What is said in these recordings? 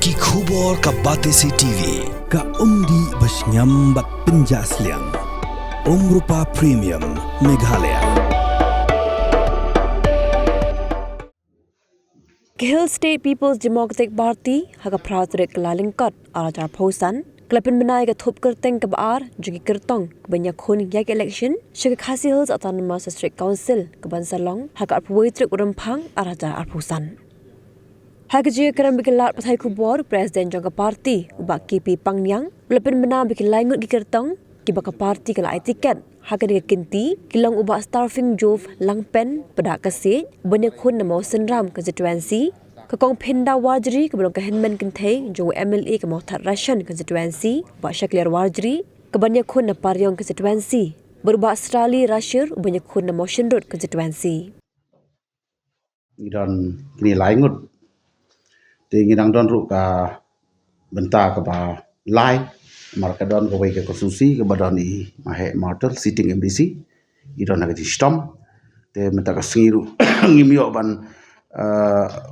Ki khubor ka Batesi TV ka umdi bas nyambat penjaslian Rupa Premium Meghalaya. Hill State People's Democratic Party haga prautrik lalingkot arajar pausan kelapin menai ke thup kerteng ke baar jugi kertong banyak khun yak election syaka Khasi Hills Autonomous District Council ke Bansalong haga arpuitrik urempang arajar arpusan. Haga jia keram bikin lat pathai kubor Presiden jangka parti ubak KP Pangyang kelapin menai bikin laingut di kertong ki baka parti kala tiket haga dia kinti kilang ubak starving jove langpen pedak kasih banyak khun nama senram constituency Kakong Pinda Warjri kebalong kehenmen kentei jo MLA ke Mohtat Rashan constituency bak Syaklir Warjri ke banyak khun na Paryong constituency berubah Australia Rashir banyak khun na Motion Road constituency. Idon kini laingut tinggi nang don ru ka benta ka ba lai marka don ka wei ka konstitusi ka badon I mahe mortal sitting MDC idon na ka stom te meta ka singiru ngimyo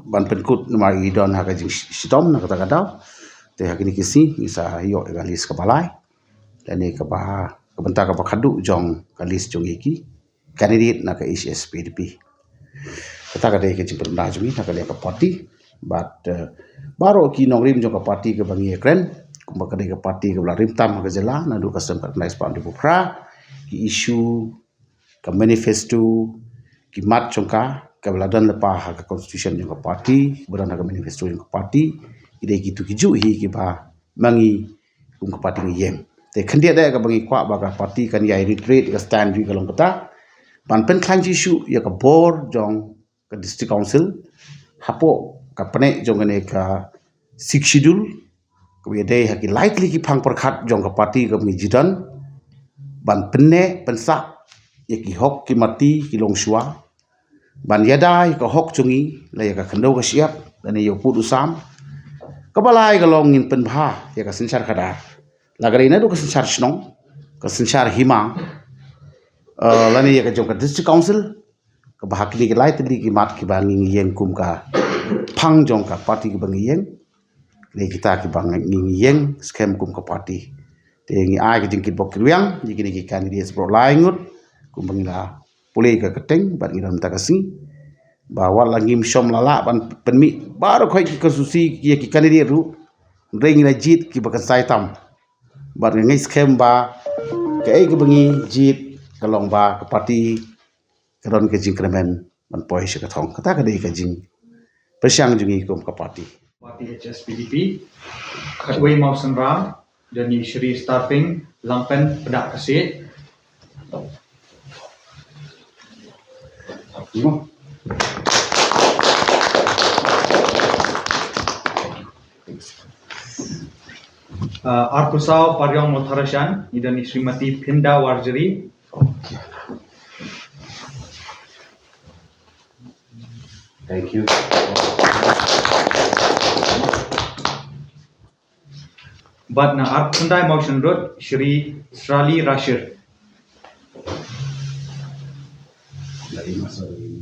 ban penkut nomor idon ha ka stom na kata kata te ha kini kisi isa yo ka list ka balai dan ni ka ba ka benta ka ba khadu jong ka list jong iki candidate na ka HSPDP kata kata ke jimpur najmi na ka le ka party but baru ki nongrim jong ka party ke bangi ekren kumba ka ke party ke bla rimtam ka jela na du ka sem ka nice pa di bukra ki issue ka manifesto ki mat jong ka bla dan lepa ha ka constitution jong ka party buran ha ka manifesto jong ka party ide ki tu ki ju hi ki ba mangi kum ka party ngi yem te khandia da ka bangi kwa ba ka party kan ya retreat ka stand wi ka long kata ban pen khan ji issue ya ka board jong ka district council hapo ka pane jong ne ka six schedule ko ye dei ha ki likely ki phang prakhat jong ka party ka ngi jidan ban penne pensa ye ki hok ki mati ki long shua ban yadai ka hok chungi la ya ka khando ka siap dan ye pu usam ka balai ka long in pen bha ya ka sinsar khada lagari na du ka sinsar snong ka sinsar hima la ni ya ka jong ka district council ka bahakli ki lai tli ki mat ki bangi yeng kum ka phang jong ka party ki bangi yeng le kita ki bangi yeng scam kum ka party te ngi ai ki jing ki bok riang ji ki candidates bro laingut kum bangi la pulei ka keteng ban ngiram ta kasi bawa langim som lala ban penmi baru khoi ki konstitusi ki ki candidate ru reng na jit ki bakan sai tam ban ngai scam ba ke ai ki bangi jit kalong ba ka party karon ke jing kremen ban poi se ka thong kata ka dei ka jing persiang jungi kum ka party HSPDP Khatwei Mausan Ram dan Shri Starving Lampen Pedak Kasih Arpusau Paryong Motharashan dan Srimati Pinda Warjri. Thank you. But na Arpundai Motion Road Shri Srali Rashir. Dari masa ini.